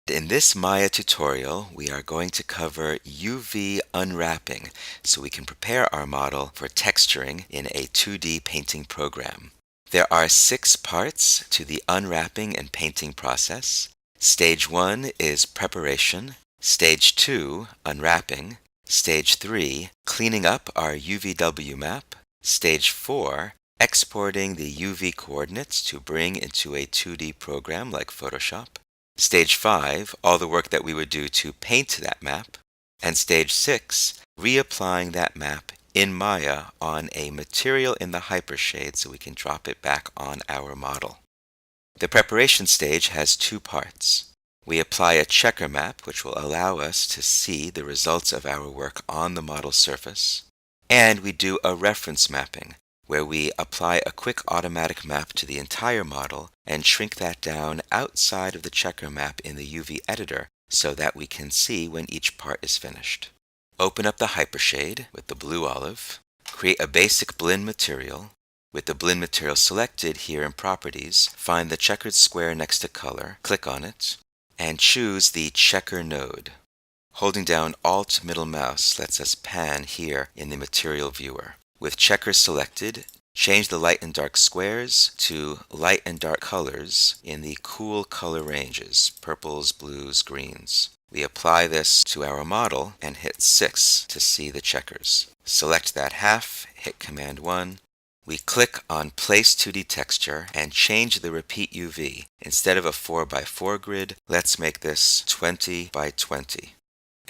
In this Maya tutorial, we are going to cover UV unwrapping so we can prepare our model for texturing in a 2D painting program. There are 6 parts to the unwrapping and painting process. Stage 1 is preparation, Stage 2, unwrapping, Stage 3, cleaning up our UVW map, Stage 4, exporting the UV coordinates to bring into a 2D program like Photoshop, Stage 5, all the work that we would do to paint that map, and Stage 6, reapplying that map in Maya on a material in the hypershade so we can drop it back on our model. The preparation stage has 2 parts. We apply a checker map, which will allow us to see the results of our work on the model surface, and we do a reference mapping, where we apply a quick automatic map to the entire model and shrink that down outside of the checker map in the UV editor so that we can see when each part is finished. Open up the hypershade with the blue olive, create a basic blend material. With the blend material selected here in Properties, find the checkered square next to Color, click on it, and choose the Checker node. Holding down Alt middle mouse lets us pan here in the Material Viewer. With checkers selected, change the light and dark squares to light and dark colors in the cool color ranges, purples, blues, greens. We apply this to our model and hit 6 to see the checkers. Select that half, hit Command 1. We click on Place 2D Texture and change the Repeat UV. Instead of a 4x4 grid, let's make this 20x20.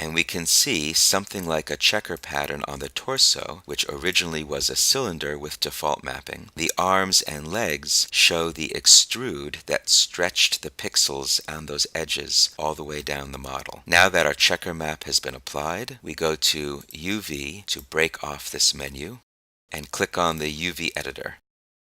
And we can see something like a checker pattern on the torso, which originally was a cylinder with default mapping. The arms and legs show the extrude that stretched the pixels on those edges all the way down the model. Now that our checker map has been applied, we go to UV to break off this menu and click on the UV editor.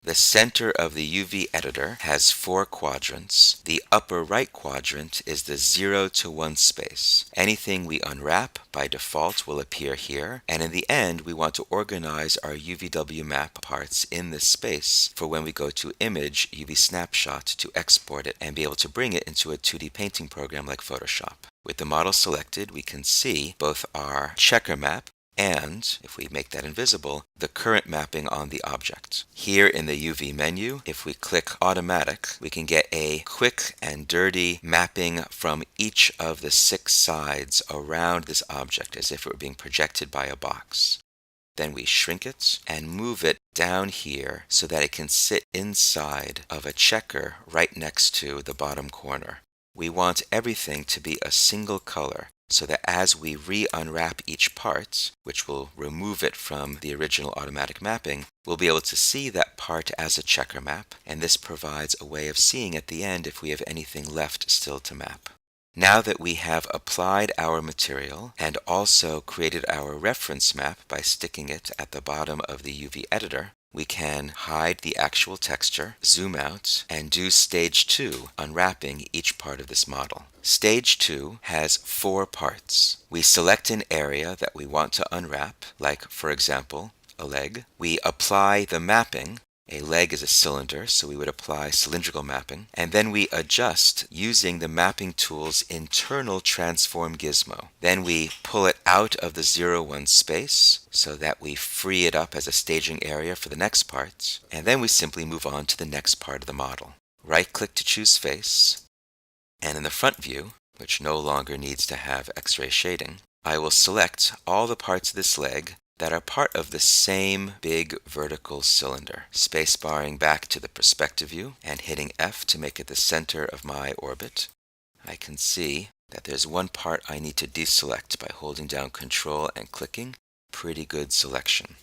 The center of the UV editor has 4 quadrants. The upper right quadrant is the 0 to 1 space. Anything we unwrap by default will appear here, and in the end we want to organize our UVW map parts in this space for when we go to Image UV Snapshot to export it and be able to bring it into a 2D painting program like Photoshop. With the model selected, we can see both our checker map and, if we make that invisible, the current mapping on the object. Here in the UV menu, if we click Automatic, we can get a quick and dirty mapping from each of the 6 sides around this object as if it were being projected by a box. Then we shrink it and move it down here so that it can sit inside of a checker right next to the bottom corner. We want everything to be a single color, so that as we re-unwrap each part, which will remove it from the original automatic mapping, we'll be able to see that part as a checker map, and this provides a way of seeing at the end if we have anything left still to map. Now that we have applied our material and also created our reference map by sticking it at the bottom of the UV editor, we can hide the actual texture, zoom out, and do Stage 2, unwrapping each part of this model. Stage 2 has 4 parts. We select an area that we want to unwrap, like, for example, a leg. We apply the mapping. A leg is a cylinder, so we would apply cylindrical mapping. And then we adjust using the mapping tool's internal transform gizmo. Then we pull it out of the 0-1 space so that we free it up as a staging area for the next part. And then we simply move on to the next part of the model. Right-click to choose face. And in the front view, which no longer needs to have X-ray shading, I will select all the parts of this leg that are part of the same big vertical cylinder, spacebarring back to the perspective view and hitting F to make it the center of my orbit. I can see that there's one part I need to deselect by holding down Control and clicking. Pretty good selection.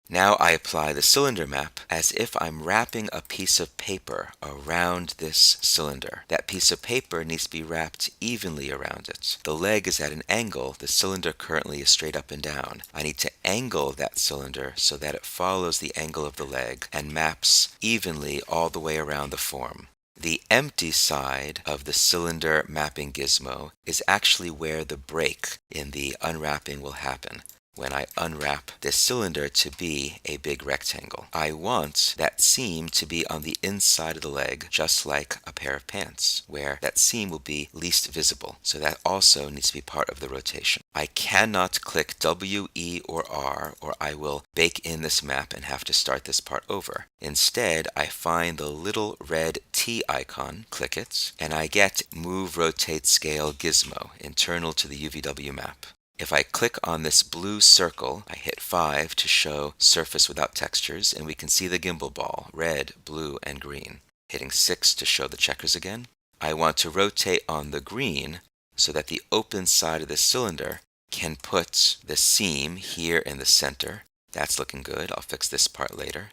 Now I apply the cylinder map as if I'm wrapping a piece of paper around this cylinder. That piece of paper needs to be wrapped evenly around it. The leg is at an angle. The cylinder currently is straight up and down. I need to angle that cylinder so that it follows the angle of the leg and maps evenly all the way around the form. The empty side of the cylinder mapping gizmo is actually where the break in the unwrapping will happen. when I unwrap this cylinder to be a big rectangle. I want that seam to be on the inside of the leg, just like a pair of pants, where that seam will be least visible. So that also needs to be part of the rotation. I cannot click W, E, or R, or I will bake in this map and have to start this part over. Instead, I find the little red T icon, click it, and I get Move, Rotate, Scale gizmo internal to the UVW map. If I click on this blue circle, I hit 5 to show surface without textures, and we can see the gimbal ball, red, blue, and green. Hitting 6 to show the checkers again. I want to rotate on the green so that the open side of the cylinder can put the seam here in the center. That's looking good. I'll fix this part later.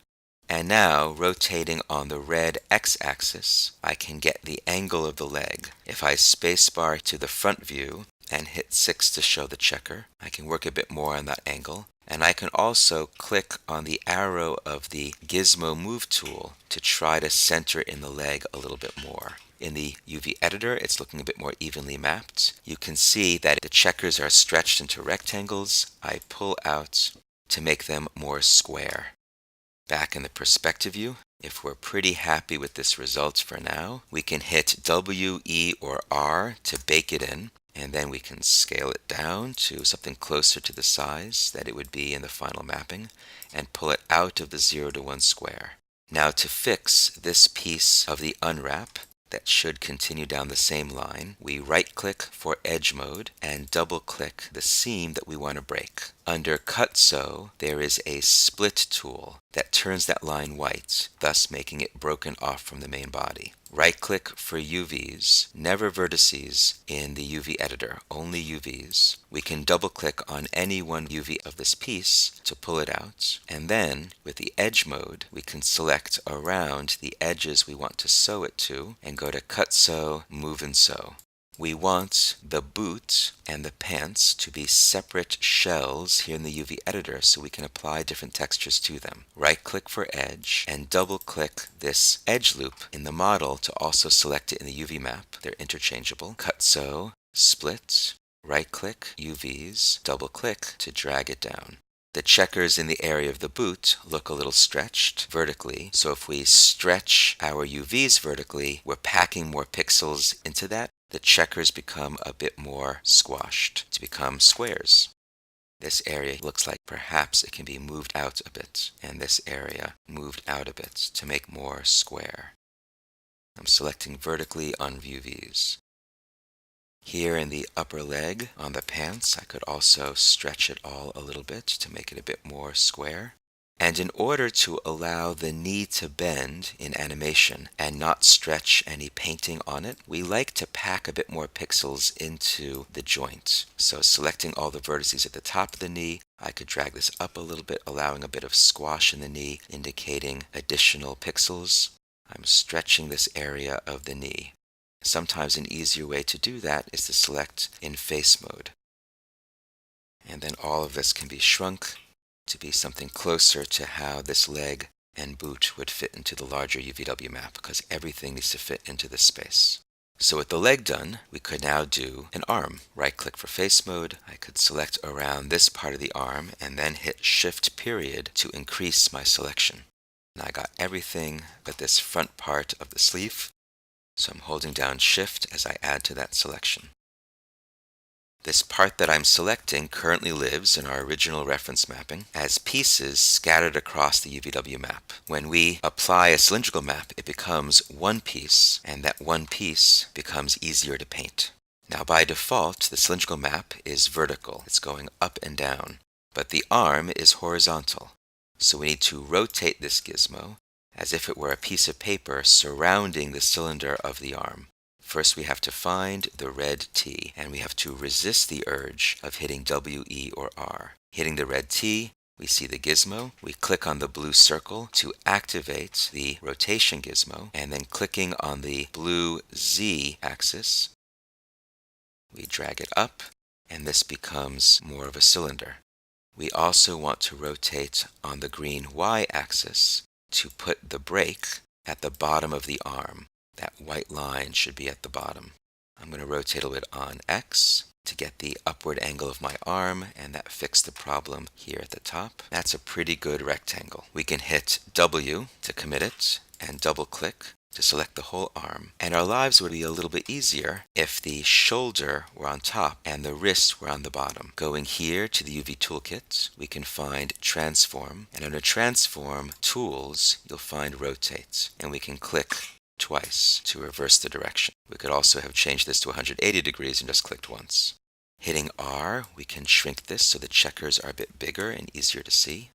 And now, rotating on the red x-axis, I can get the angle of the leg. If I spacebar to the front view and hit 6 to show the checker, I can work a bit more on that angle. And I can also click on the arrow of the Gizmo Move tool to try to center in the leg a little bit more. In the UV editor, it's looking a bit more evenly mapped. You can see that the checkers are stretched into rectangles. I pull out to make them more square. Back in the perspective view, if we're pretty happy with this result for now, we can hit W, E, or R to bake it in, and then we can scale it down to something closer to the size that it would be in the final mapping, and pull it out of the 0 to 1 square. Now to fix this piece of the unwrap, that should continue down the same line, we right-click for edge mode and double-click the seam that we want to break. Under Cut So, there is a split tool that turns that line white, thus making it broken off from the main body. Right-click for UVs, never vertices in the UV editor, only UVs. We can double-click on any one UV of this piece to pull it out, and then with the edge mode, we can select around the edges we want to sew it to and go to Cut So, Move and Sew. We want the boot and the pants to be separate shells here in the UV editor so we can apply different textures to them. Right-click for edge and double-click this edge loop in the model to also select it in the UV map. They're interchangeable. Cut So, split, right-click, UVs, double-click to drag it down. The checkers in the area of the boot look a little stretched vertically, so if we stretch our UVs vertically, we're packing more pixels into that. The checkers become a bit more squashed to become squares. This area looks like perhaps it can be moved out a bit, and this area moved out a bit to make more square. I'm selecting vertically on UVs. Here in the upper leg on the pants, I could also stretch it all a little bit to make it a bit more square. And in order to allow the knee to bend in animation and not stretch any painting on it, we like to pack a bit more pixels into the joint. So selecting all the vertices at the top of the knee, I could drag this up a little bit, allowing a bit of squash in the knee, indicating additional pixels. I'm stretching this area of the knee. Sometimes an easier way to do that is to select in face mode. And then all of this can be shrunk to be something closer to how this leg and boot would fit into the larger UVW map, because everything needs to fit into this space. So with the leg done, we could now do an arm. Right-click for face mode. I could select around this part of the arm and then hit Shift period to increase my selection. Now I got everything but this front part of the sleeve, so I'm holding down Shift as I add to that selection. This part that I'm selecting currently lives in our original reference mapping as pieces scattered across the UVW map. When we apply a cylindrical map, it becomes one piece, and that one piece becomes easier to paint. Now by default, the cylindrical map is vertical. It's going up and down, but the arm is horizontal. So we need to rotate this gizmo as if it were a piece of paper surrounding the cylinder of the arm. First, we have to find the red T, and we have to resist the urge of hitting W, E, or R. Hitting the red T, we see the gizmo. We click on the blue circle to activate the rotation gizmo, and then clicking on the blue Z axis, we drag it up, and this becomes more of a cylinder. We also want to rotate on the green Y axis to put the brake at the bottom of the arm. That white line should be at the bottom. I'm going to rotate a bit on X, to get the upward angle of my arm, and that fixed the problem here at the top. That's a pretty good rectangle. We can hit W to commit it and double click to select the whole arm. And our lives would be a little bit easier if the shoulder were on top and the wrist were on the bottom. Going here to the UV toolkit, we can find Transform, and under Transform Tools, you'll find Rotate, and we can click twice to reverse the direction. We could also have changed this to 180 degrees and just clicked once. Hitting R, we can shrink this so the checkers are a bit bigger and easier to see.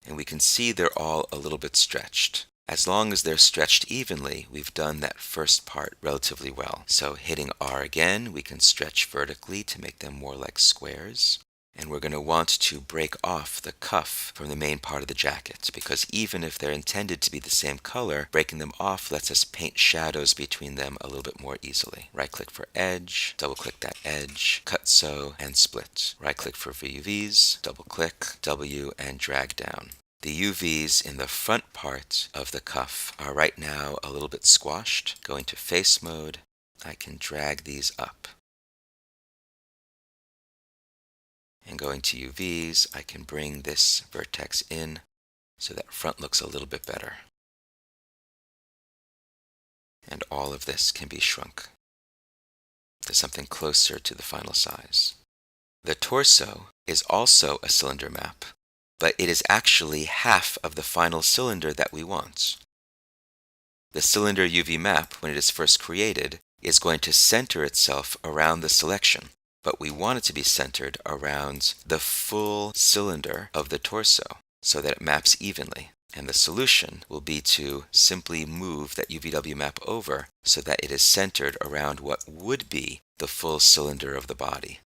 And we can see they're all a little bit stretched. As long as they're stretched evenly, we've done that first part relatively well. So hitting R again, we can stretch vertically to make them more like squares. And we're going to want to break off the cuff from the main part of the jacket, because even if they're intended to be the same color, breaking them off lets us paint shadows between them a little bit more easily. Right-click for edge, double-click that edge, cut so, and split. Right-click for UVs, double-click, W, and drag down. The UVs in the front part of the cuff are right now a little bit squashed. Going to face mode, I can drag these up. And going to UVs, I can bring this vertex in so that front looks a little bit better. And all of this can be shrunk to something closer to the final size. The torso is also a cylinder map, but it is actually half of the final cylinder that we want. The cylinder UV map, when it is first created, is going to center itself around the selection, but we want it to be centered around the full cylinder of the torso so that it maps evenly. And the solution will be to simply move that UVW map over so that it is centered around what would be the full cylinder of the body.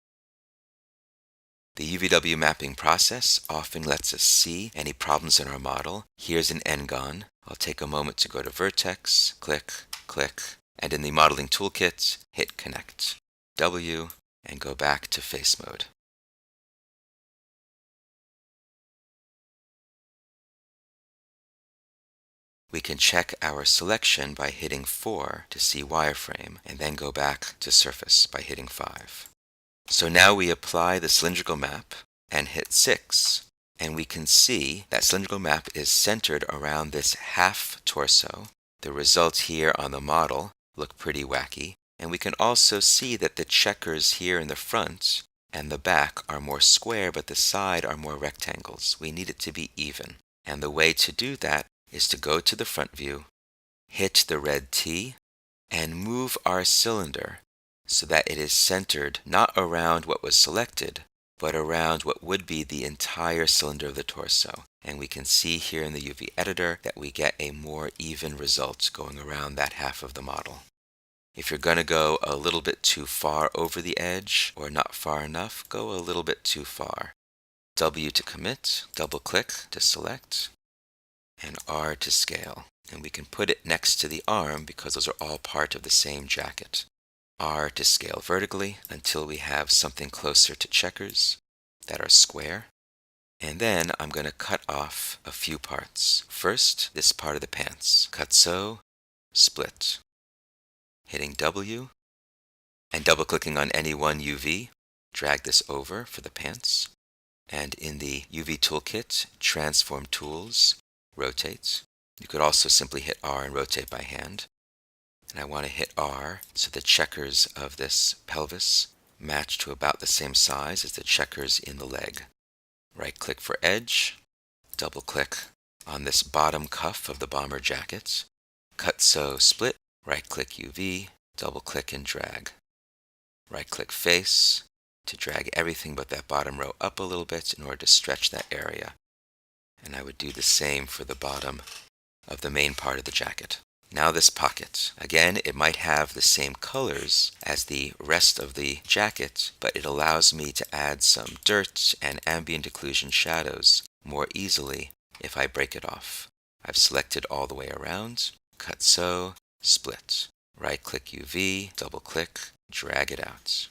The UVW mapping process often lets us see any problems in our model. Here's an n-gon. I'll take a moment to go to Vertex, click, click, and in the Modeling Toolkit, hit Connect. W, and go back to face mode. We can check our selection by hitting 4 to see wireframe, and then go back to surface by hitting 5. So now we apply the cylindrical map and hit 6, and we can see that cylindrical map is centered around this half torso. The results here on the model look pretty wacky, and we can also see that the checkers here in the front and the back are more square, but the side are more rectangles. We need it to be even. And the way to do that is to go to the front view, hit the red T, and move our cylinder so that it is centered not around what was selected, but around what would be the entire cylinder of the torso. And we can see here in the UV editor that we get a more even result going around that half of the model. If you're going to go a little bit too far over the edge or not far enough, go a little bit too far. W to commit, double click to select, and R to scale. And we can put it next to the arm because those are all part of the same jacket. R to scale vertically until we have something closer to checkers that are square. And then I'm going to cut off a few parts. First, this part of the pants. Cut so, split. Hitting W and double clicking on any one UV, drag this over for the pants. And in the UV toolkit, Transform Tools, Rotate. You could also simply hit R and rotate by hand. And I want to hit R so the checkers of this pelvis match to about the same size as the checkers in the leg. Right click for edge, double click on this bottom cuff of the bomber jacket, cut so split, right click UV, double click and drag. Right click face to drag everything but that bottom row up a little bit in order to stretch that area. And I would do the same for the bottom of the main part of the jacket. Now this pocket. Again, it might have the same colors as the rest of the jacket, but it allows me to add some dirt and ambient occlusion shadows more easily if I break it off. I've selected all the way around, cut so, split. Right-click UV, double-click, drag it out.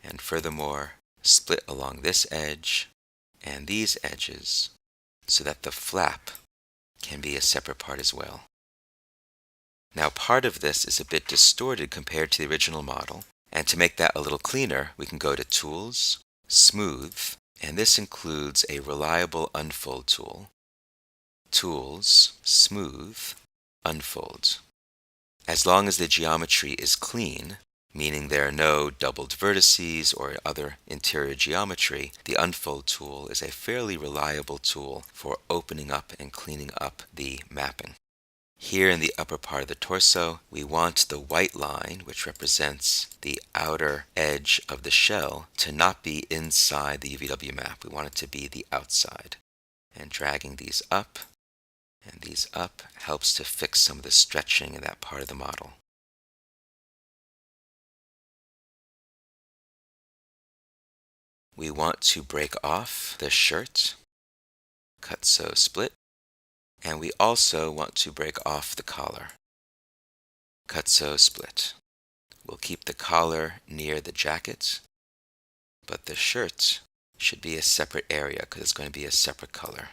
And furthermore, split along this edge and these edges so that the flap can be a separate part as well. Now part of this is a bit distorted compared to the original model, And to make that a little cleaner, we can go to Tools, Smooth, and this includes a reliable unfold tool. Tools, Smooth, Unfold. As long as the geometry is clean, meaning there are no doubled vertices or other interior geometry, the Unfold tool is a fairly reliable tool for opening up and cleaning up the mapping. Here in the upper part of the torso, we want the white line, which represents the outer edge of the shell, to not be inside the UVW map. We want it to be the outside. And dragging these up and these up helps to fix some of the stretching in that part of the model. We want to break off the shirt, cut sew split, and we also want to break off the collar, cut sew split. We'll keep the collar near the jacket, but the shirt should be a separate area because it's going to be a separate color.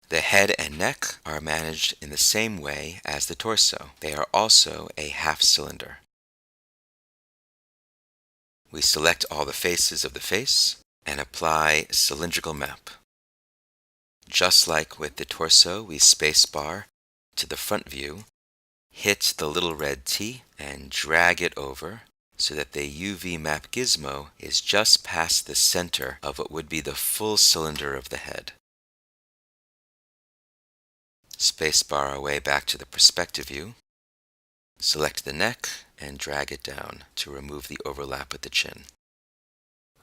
The head and neck are managed in the same way as the torso. They are also a half cylinder. We select all the faces of the face and apply cylindrical map. Just like with the torso, we spacebar to the front view, hit the little red T, and drag it over so that the UV map gizmo is just past the center of what would be the full cylinder of the head. Spacebar our way back to the perspective view, select the neck, and drag it down to remove the overlap with the chin.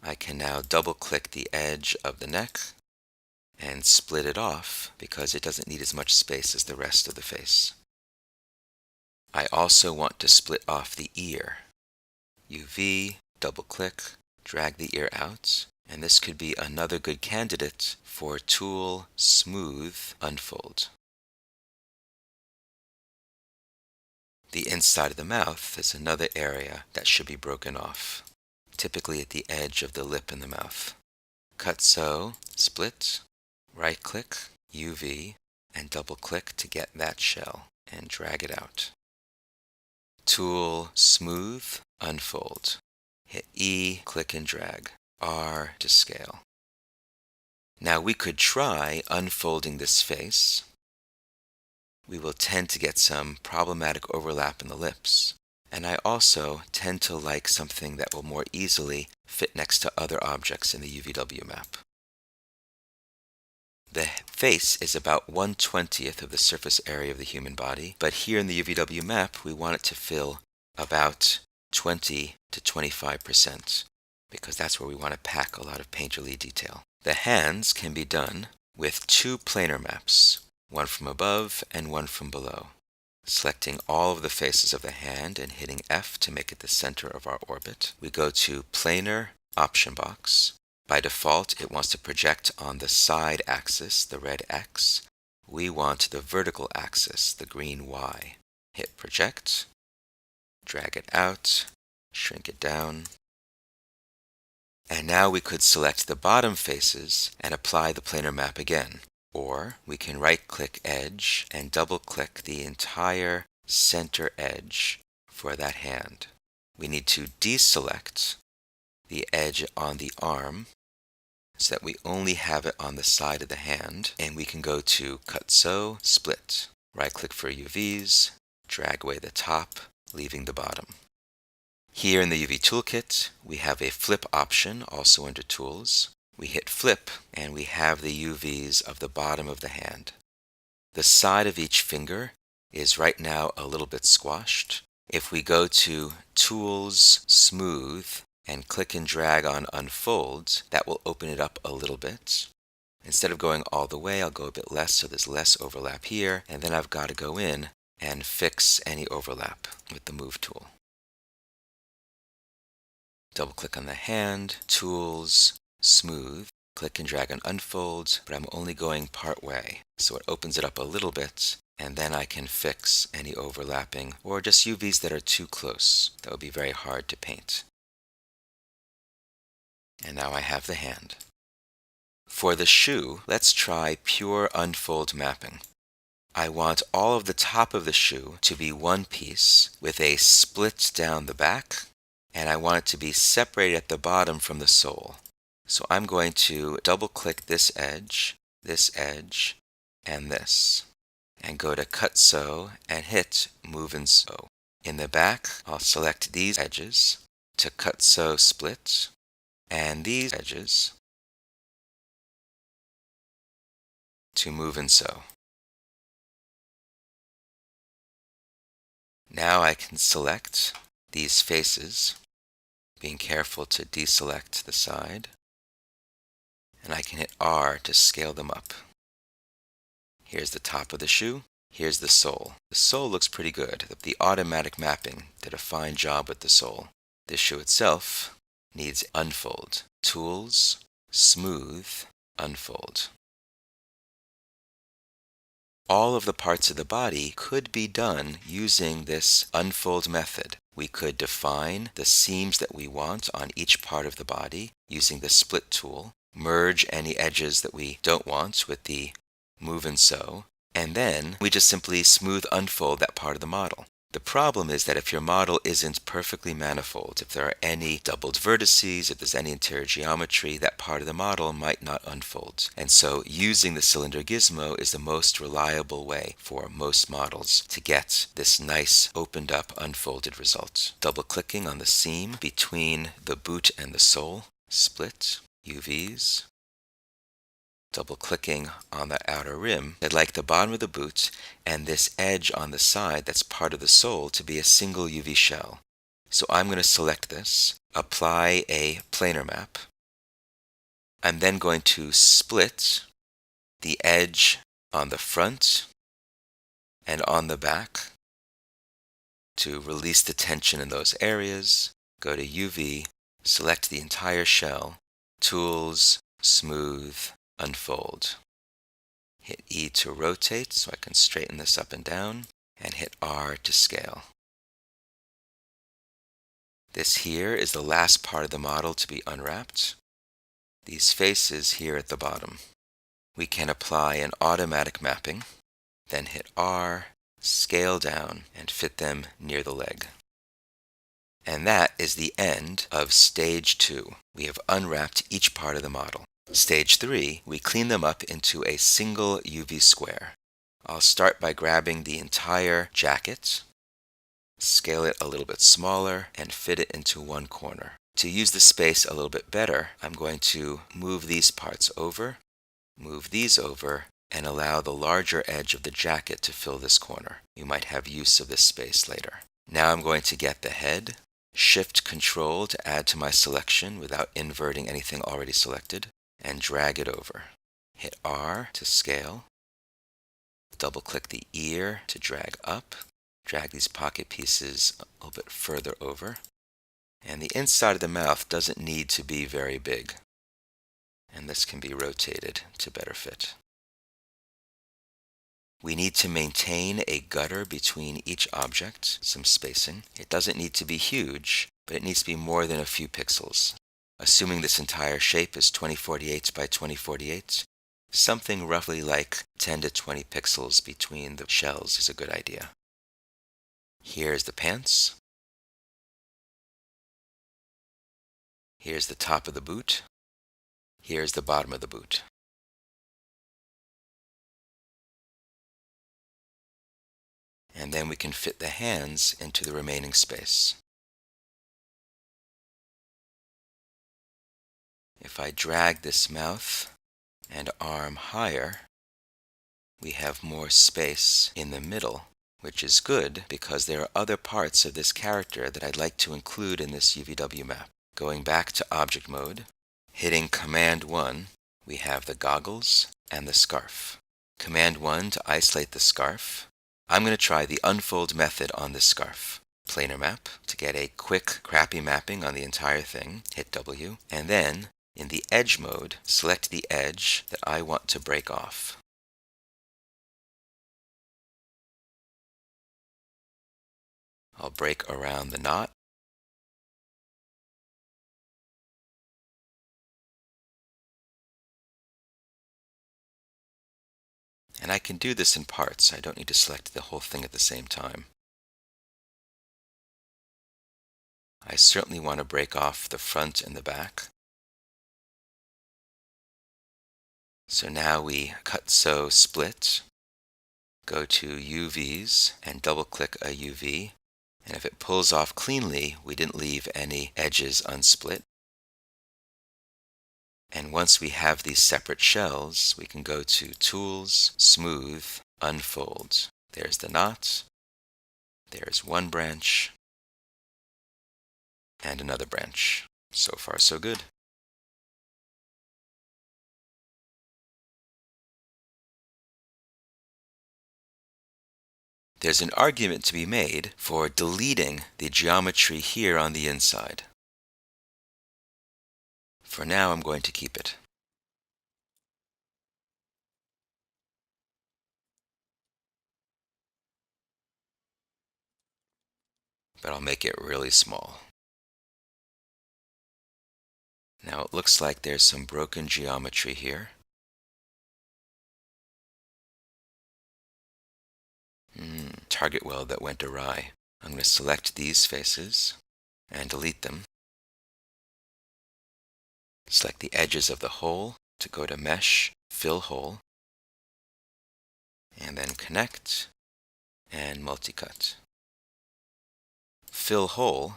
I can now double-click the edge of the neck and split it off because it doesn't need as much space as the rest of the face. I also want to split off the ear. UV, double-click, drag the ear out, and this could be another good candidate for Tool, Smooth, Unfold. The inside of the mouth is another area that should be broken off, typically at the edge of the lip in the mouth. Cut sew, split, right-click, UV, and double-click to get that shell, and drag it out. Tool, Smooth, Unfold. Hit E, click and drag. R to scale. Now we could try unfolding this face. We will tend to get some problematic overlap in the lips. And I also tend to like something that will more easily fit next to other objects in the UVW map. The face is about 1/20th of the surface area of the human body, but here in the UVW map, we want it to fill about 20 to 25%, because that's where we want to pack a lot of painterly detail. The hands can be done with two planar maps, one from above and one from below. Selecting all of the faces of the hand and hitting F to make it the center of our orbit, we go to Planar option box. By default, it wants to project on the side axis, the red X. We want the vertical axis, the green Y. Hit Project, drag it out, shrink it down. And now we could select the bottom faces and apply the planar map again. Or we can right-click Edge and double-click the entire center edge for that hand. We need to deselect the edge on the arm so that we only have it on the side of the hand, and we can go to Cut Sew, Split. Right-click for UVs, drag away the top, leaving the bottom. Here in the UV toolkit, we have a flip option, also under Tools. We hit Flip, and we have the UVs of the bottom of the hand. The side of each finger is right now a little bit squashed. If we go to Tools, Smooth, and click and drag on Unfold, that will open it up a little bit. Instead of going all the way, I'll go a bit less, so there's less overlap here, and then I've got to go in and fix any overlap with the Move tool. Double-click on the hand, Tools, Smooth, click and drag on Unfold, but I'm only going part way, so it opens it up a little bit, and then I can fix any overlapping or just UVs that are too close. That would be very hard to paint. And now I have the hand. For the shoe, let's try pure unfold mapping. I want all of the top of the shoe to be one piece with a split down the back, and I want it to be separated at the bottom from the sole. So I'm going to double click this edge, and this, and go to Cut Sew and hit Move and Sew. In the back, I'll select these edges to Cut Sew Split, and these edges to Move and Sew. Now I can select these faces, being careful to deselect the side, and I can hit R to scale them up. Here's the top of the shoe, here's the sole. The sole looks pretty good. The automatic mapping did a fine job with the sole. The shoe itself needs unfold. Tools, Smooth, Unfold. All of the parts of the body could be done using this unfold method. We could define the seams that we want on each part of the body using the split tool, merge any edges that we don't want with the move and sew, and then we just simply smooth unfold that part of the model. The problem is that if your model isn't perfectly manifold, if there are any doubled vertices, if there's any interior geometry, that part of the model might not unfold. And so using the cylinder gizmo is the most reliable way for most models to get this nice opened up unfolded result. Double clicking on the seam between the boot and the sole, split, UVs. Double clicking on the outer rim, I'd like the bottom of the boot and this edge on the side that's part of the sole to be a single UV shell. So I'm going to select this, apply a planar map. I'm then going to split the edge on the front and on the back to release the tension in those areas. Go to UV, select the entire shell, Tools, Smooth, Unfold. Hit E to rotate so I can straighten this up and down, and hit R to scale. This here is the last part of the model to be unwrapped. These faces here at the bottom. We can apply an automatic mapping, then hit R, scale down, and fit them near the leg. And that is the end of Stage 2. We have unwrapped each part of the model. Stage 3, we clean them up into a single UV square. I'll start by grabbing the entire jacket, scale it a little bit smaller, and fit it into one corner. To use the space a little bit better, I'm going to move these parts over, move these over, and allow the larger edge of the jacket to fill this corner. You might have use of this space later. Now I'm going to get the head, Shift Control to add to my selection without inverting anything already selected, and drag it over. Hit R to scale. Double click the ear to drag up. Drag these pocket pieces a little bit further over. And the inside of the mouth doesn't need to be very big. And this can be rotated to better fit. We need to maintain a gutter between each object, some spacing. It doesn't need to be huge, but it needs to be more than a few pixels. Assuming this entire shape is 2048 by 2048, something roughly like 10 to 20 pixels between the shells is a good idea. Here's the pants. Here's the top of the boot. Here's the bottom of the boot. And then we can fit the hands into the remaining space. If I drag this mouth and arm higher, we have more space in the middle, which is good because there are other parts of this character that I'd like to include in this UVW map. Going back to object mode, hitting Command 1, we have the goggles and the scarf. Command 1 to isolate the scarf. I'm going to try the unfold method on this scarf. Planar map to get a quick, crappy mapping on the entire thing. Hit W, and then in the edge mode, select the edge that I want to break off. I'll break around the knot. And I can do this in parts. I don't need to select the whole thing at the same time. I certainly want to break off the front and the back. So now we cut, sew, split, go to UVs and double click a UV. And if it pulls off cleanly, we didn't leave any edges unsplit. And once we have these separate shells, we can go to Tools, Smooth, Unfold. There's the knot, there's one branch, and another branch. So far, so good. There's an argument to be made for deleting the geometry here on the inside. For now, I'm going to keep it. But I'll make it really small. Now it looks like there's some broken geometry here. Target weld that went awry. I'm going to select these faces and delete them. Select the edges of the hole to go to Mesh, Fill Hole, and then Connect and Multicut. Fill Hole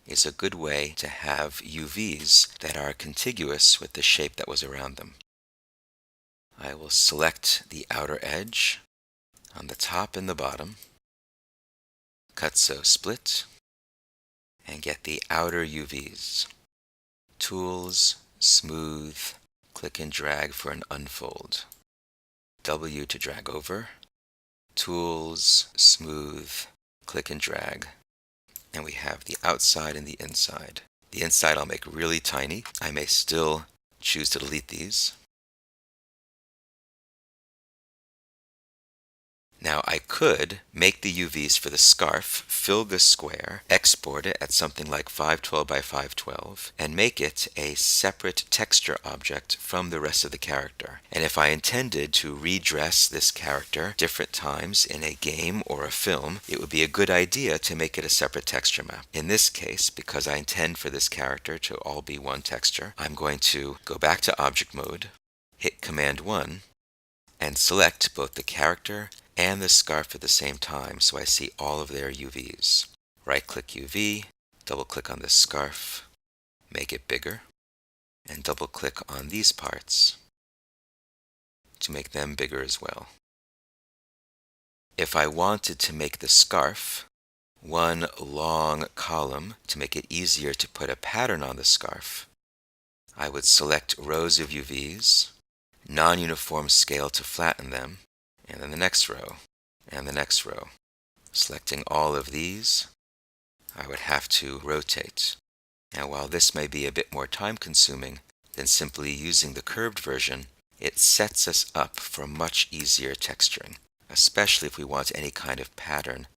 is a good way to have UVs that are contiguous with the shape that was around them. I will select the outer edge on the top and the bottom, cut, sew, split, and get the outer UVs. Tools, Smooth, click and drag for an unfold. W to drag over. Tools, Smooth, click and drag. And we have the outside and the inside. The inside I'll make really tiny. I may still choose to delete these. Now I could make the UVs for the scarf, fill this square, export it at something like 512 by 512, and make it a separate texture object from the rest of the character. And if I intended to redress this character different times in a game or a film, it would be a good idea to make it a separate texture map. In this case, because I intend for this character to all be one texture, I'm going to go back to Object Mode, hit Command 1, and select both the character and the scarf at the same time so I see all of their UVs. Right-click UV, double-click on this scarf, make it bigger, and double-click on these parts to make them bigger as well. If I wanted to make the scarf one long column to make it easier to put a pattern on the scarf, I would select rows of UVs, non-uniform scale to flatten them, and then the next row, and the next row. Selecting all of these, I would have to rotate. Now while this may be a bit more time consuming than simply using the curved version, it sets us up for much easier texturing, especially if we want any kind of pattern.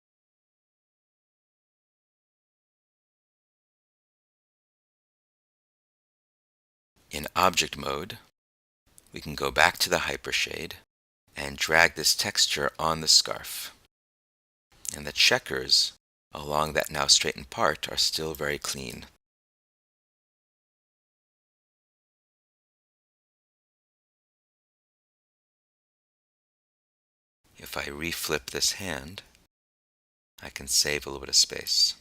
In Object Mode, we can go back to the Hypershade and drag this texture on the scarf. And the checkers along that now straightened part are still very clean. If I reflip this hand, I can save a little bit of space.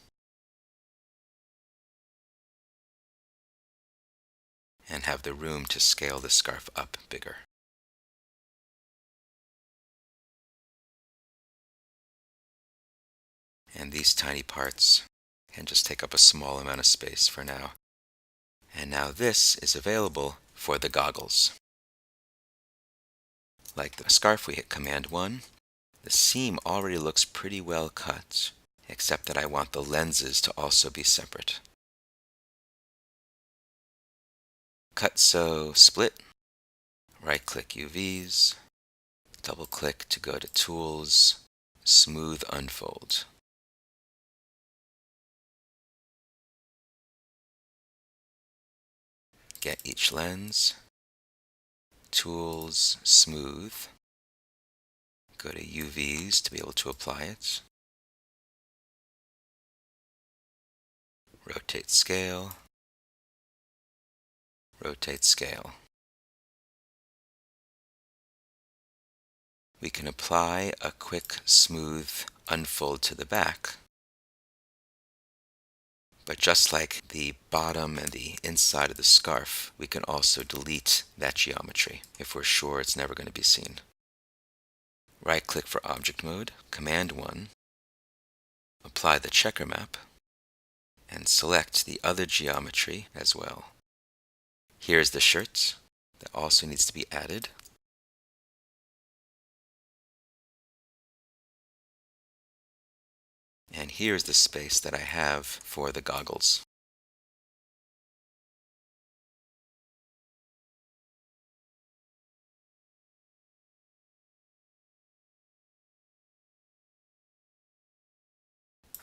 And have the room to scale the scarf up bigger. And these tiny parts can just take up a small amount of space for now. And now this is available for the goggles. Like the scarf, we hit Command 1. The seam already looks pretty well cut, except that I want the lenses to also be separate. Cut, sew, split. Right-click UVs. Double-click to go to Tools, Smooth, Unfold. Get each lens, Tools, Smooth, Go to UVs to be able to apply it. Rotate scale. Rotate scale. We can apply a quick, smooth unfold to the back. But just like the bottom and the inside of the scarf, we can also delete that geometry if we're sure it's never going to be seen. Right-click for Object Mode, Command 1, apply the checker map, and select the other geometry as well. Here's the shirt that also needs to be added. And here's the space that I have for the goggles.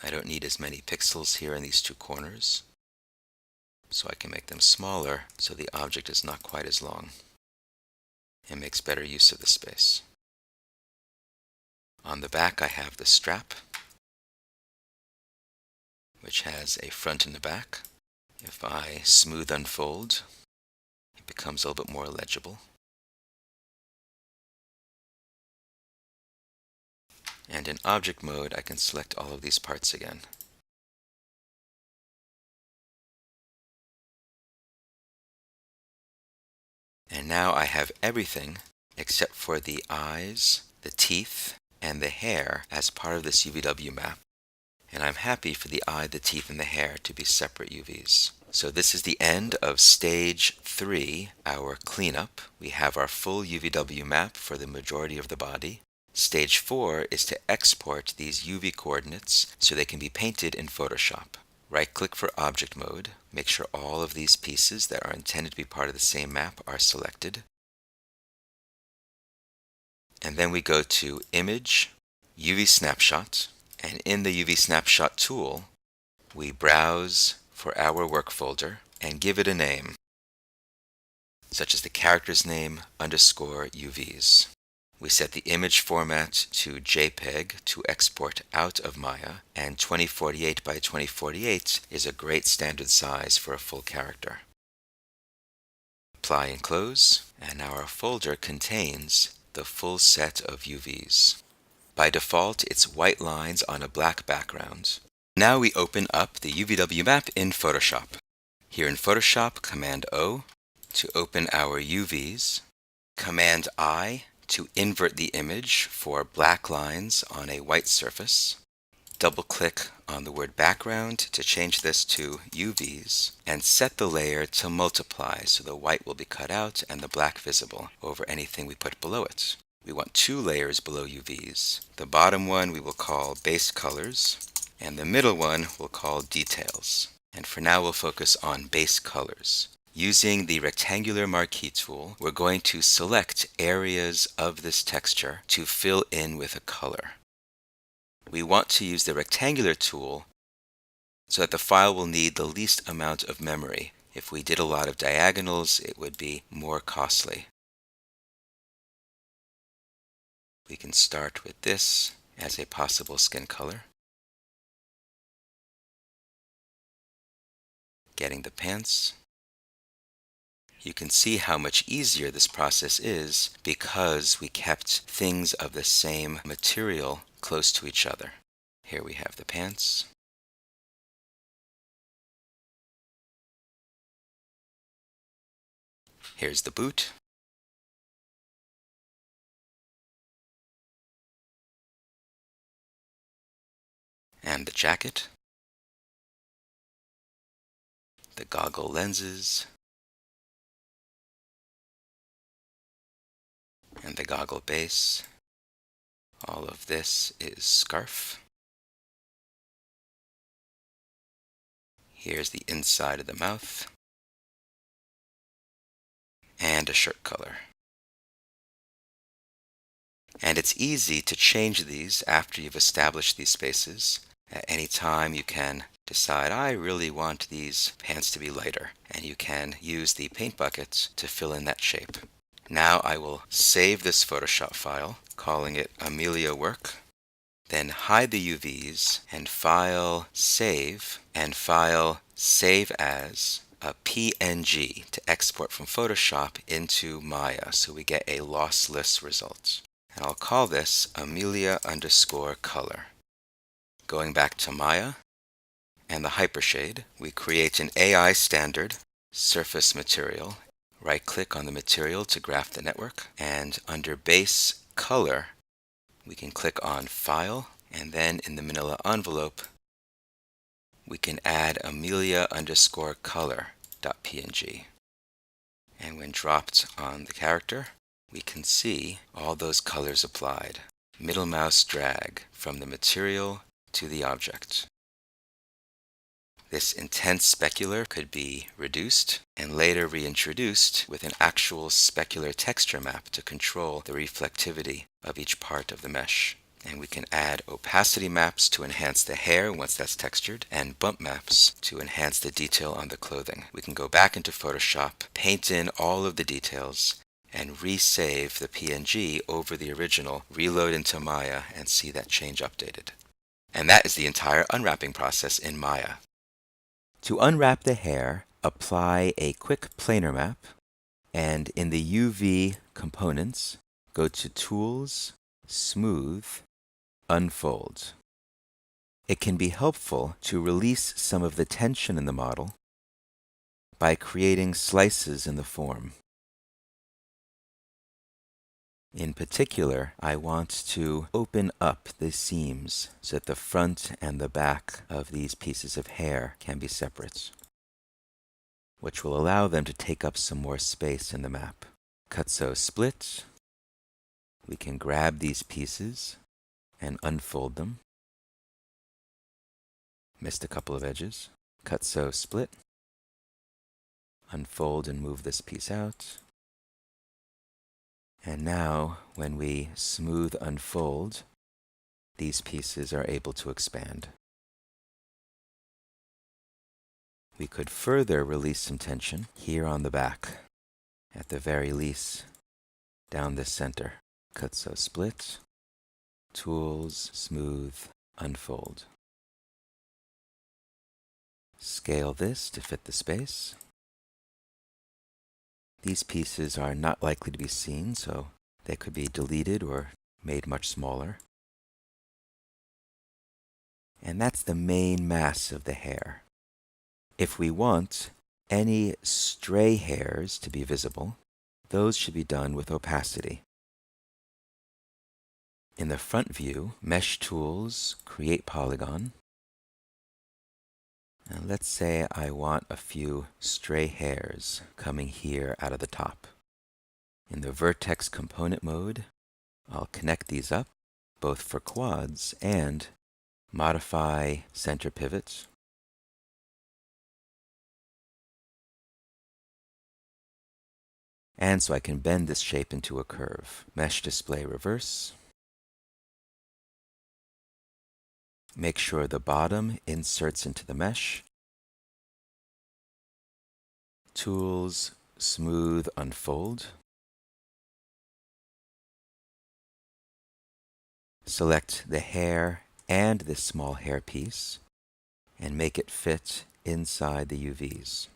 I don't need as many pixels here in these two corners, so I can make them smaller so the object is not quite as long and makes better use of the space. On the back I have the strap, which has a front and a back. If I smooth unfold, it becomes a little bit more legible. And in Object Mode, I can select all of these parts again. And now I have everything except for the eyes, the teeth, and the hair as part of this UVW map. And I'm happy for the eye, the teeth, and the hair to be separate UVs. So this is the end of Stage 3, our cleanup. We have our full UVW map for the majority of the body. Stage 4 is to export these UV coordinates so they can be painted in Photoshop. Right-click for Object Mode. Make sure all of these pieces that are intended to be part of the same map are selected. And then we go to Image, UV Snapshot, and in the UV Snapshot tool, we browse for our work folder and give it a name, such as the character's name underscore UVs. We set the image format to JPEG to export out of Maya, and 2048 by 2048 is a great standard size for a full character. Apply and close, and our folder contains the full set of UVs. By default, it's white lines on a black background. Now we open up the UVW map in Photoshop. Here in Photoshop, Command O to open our UVs, Command I to invert the image for black lines on a white surface. Double-click on the word background to change this to UVs, and set the layer to multiply so the white will be cut out and the black visible over anything we put below it. We want 2 layers below UVs. The bottom one we will call base colors, and the middle one we'll call details. And for now we'll focus on base colors. Using the rectangular marquee tool, we're going to select areas of this texture to fill in with a color. We want to use the rectangular tool so that the file will need the least amount of memory. If we did a lot of diagonals, it would be more costly. We can start with this as a possible skin color. Getting the pants. You can see how much easier this process is because we kept things of the same material close to each other. Here we have the pants. Here's the boot. And the jacket. The goggle lenses. And the goggle base. All of this is scarf. Here's the inside of the mouth. And a shirt color. And it's easy to change these after you've established these spaces. At any time you can decide, I really want these pants to be lighter, and you can use the paint buckets to fill in that shape. Now I will save this Photoshop file, calling it Amelia Work, then hide the UVs and File Save and File Save As a PNG to export from Photoshop into Maya so we get a lossless result. And I'll call this Amelia_color. Going back to Maya and the hypershade, we create an AI standard surface material. Right-click on the material to graph the network, and under Base Color, we can click on File, and then in the manila envelope, we can add Amelia_color.png. And when dropped on the character, we can see all those colors applied. Middle mouse drag from the material to the object. This intense specular could be reduced and later reintroduced with an actual specular texture map to control the reflectivity of each part of the mesh. And we can add opacity maps to enhance the hair once that's textured, and bump maps to enhance the detail on the clothing. We can go back into Photoshop, paint in all of the details, and resave the PNG over the original, reload into Maya, and see that change updated. And that is the entire unwrapping process in Maya. To unwrap the hair, apply a quick planar map, and in the UV components, go to Tools, Smooth, Unfold. It can be helpful to release some of the tension in the model by creating slices in the form. In particular, I want to open up the seams so that the front and the back of these pieces of hair can be separate, which will allow them to take up some more space in the map. Cutso split. We can grab these pieces and unfold them. Missed a couple of edges. Cutso split. Unfold and move this piece out. And now, when we smooth unfold, these pieces are able to expand. We could further release some tension here on the back, at the very least, down the center. Cutso split, Tools, Smooth, Unfold. Scale this to fit the space. These pieces are not likely to be seen, so they could be deleted or made much smaller. And that's the main mass of the hair. If we want any stray hairs to be visible, those should be done with opacity. In the front view, Mesh Tools, Create Polygon. And let's say I want a few stray hairs coming here out of the top. In the Vertex Component mode, I'll connect these up, both for quads and modify center pivots. And so I can bend this shape into a curve. Mesh Display Reverse. Make sure the bottom inserts into the mesh. Tools, Smooth, Unfold. Select the hair and this small hair piece and make it fit inside the UVs.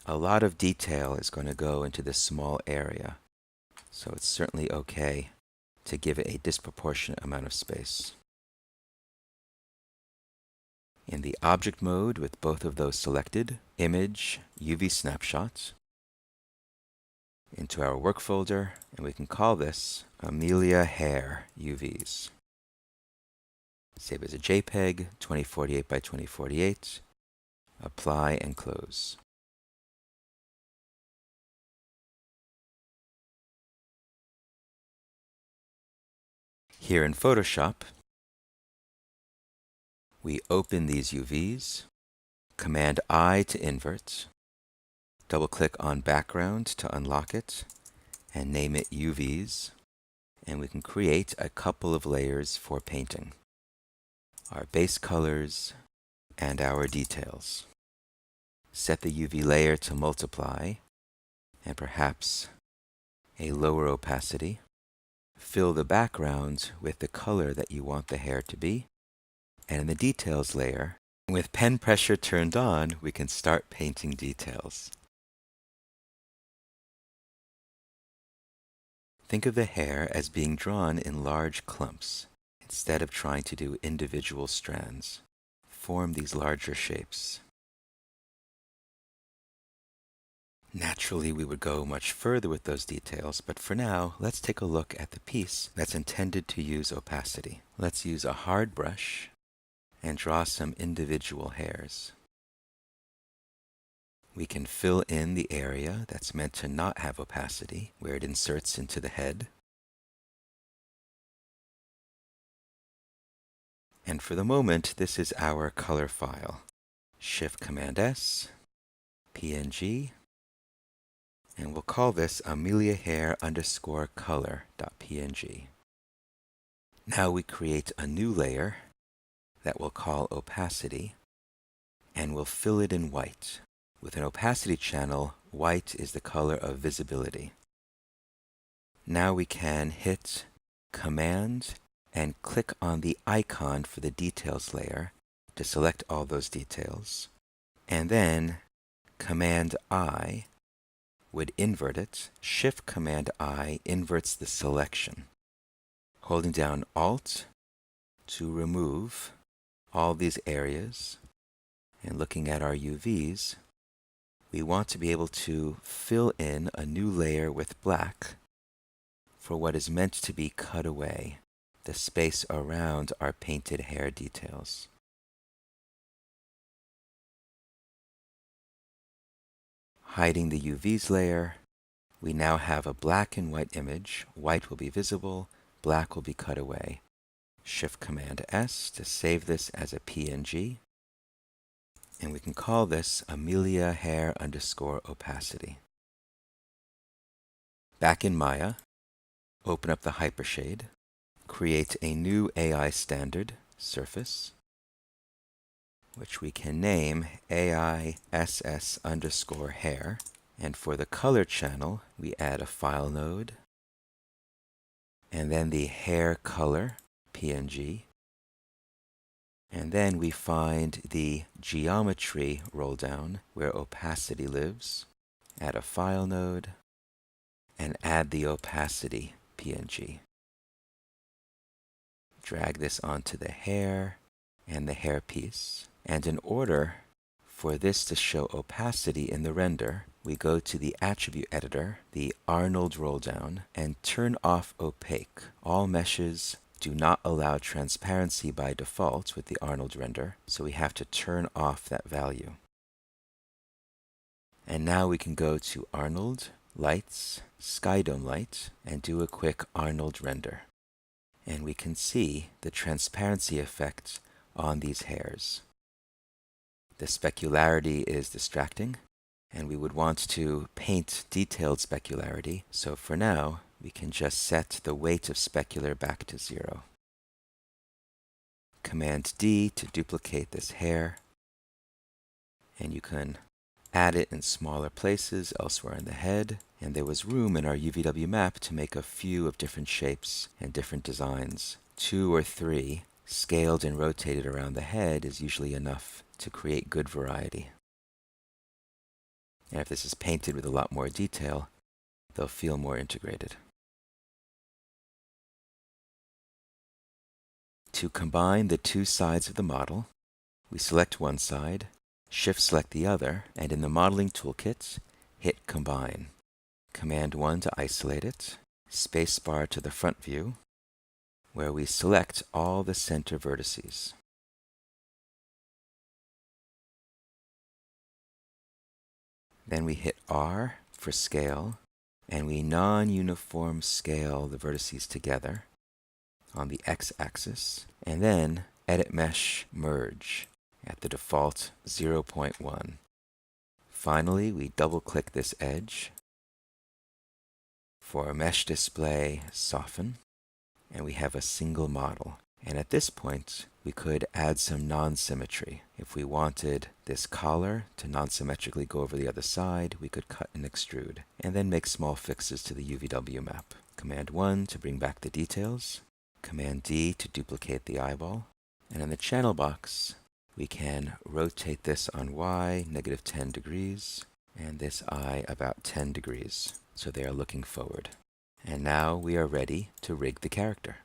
A lot of detail is going to go into this small area, so it's certainly okay to give it a disproportionate amount of space. In the object mode with both of those selected, Image, UV Snapshot, into our work folder, and we can call this Amelia Hair UVs. Save as a JPEG, 2048 by 2048. Apply and close. Here in Photoshop, we open these UVs, Command-I to invert, double-click on Background to unlock it, and name it UVs, and we can create a couple of layers for painting. Our base colors and our details. Set the UV layer to multiply, and perhaps a lower opacity. Fill the background with the color that you want the hair to be. And in the details layer, with pen pressure turned on, we can start painting details. Think of the hair as being drawn in large clumps, instead of trying to do individual strands. Form these larger shapes. Naturally, we would go much further with those details, but for now, let's take a look at the piece that's intended to use opacity. Let's use a hard brush and draw some individual hairs. We can fill in the area that's meant to not have opacity, where it inserts into the head. And for the moment, this is our color file. Shift-Command-S, PNG, and we'll call this ameliahair_color.png. Now we create a new layer that we'll call opacity, and we'll fill it in white. With an opacity channel, white is the color of visibility. Now we can hit Command and click on the icon for the details layer to select all those details. And then Command-I would invert it. Shift-Command-I inverts the selection. Holding down Alt to remove all these areas, and looking at our UVs, we want to be able to fill in a new layer with black for what is meant to be cut away, the space around our painted hair details. Hiding the UVs layer, we now have a black and white image. White will be visible, black will be cut away. Shift-Command-S to save this as a PNG. And we can call this ameliahair_opacity. Back in Maya, open up the Hypershade, create a new AI standard surface, which we can name AISS_hair. And for the color channel, we add a file node, and then the hair color, PNG. And then we find the geometry roll down where opacity lives, add a file node, and add the opacity PNG. Drag this onto the hair and the hair piece. And in order for this to show opacity in the render, we go to the attribute editor, the Arnold roll down, and turn off opaque. All meshes do not allow transparency by default with the Arnold render, so we have to turn off that value. And now we can go to Arnold, Lights, Skydome Light, and do a quick Arnold render. And we can see the transparency effect on these hairs. The specularity is distracting, and we would want to paint detailed specularity, so for now, we can just set the weight of specular back to 0. Command-D to duplicate this hair, and you can add it in smaller places elsewhere in the head, and there was room in our UVW map to make a few of different shapes and different designs. 2 or 3 scaled and rotated around the head is usually enough to create good variety. And if this is painted with a lot more detail, they'll feel more integrated. To combine the two sides of the model, we select one side, shift-select the other, and in the Modeling Toolkit, hit Combine. Command-1 to isolate it, spacebar to the front view, where we select all the center vertices. Then we hit R for scale, and we non-uniform scale the vertices together on the x-axis, and then Edit Mesh Merge at the default 0.1. Finally, we double-click this edge. For Mesh Display, Soften, and we have a single model. And at this point, we could add some non-symmetry. If we wanted this collar to non-symmetrically go over the other side, we could cut and extrude, and then make small fixes to the UVW map. Command 1 to bring back the details, Command D to duplicate the eyeball, and in the channel box, we can rotate this on Y -10 degrees, and this eye about 10 degrees, so they are looking forward. And now we are ready to rig the character.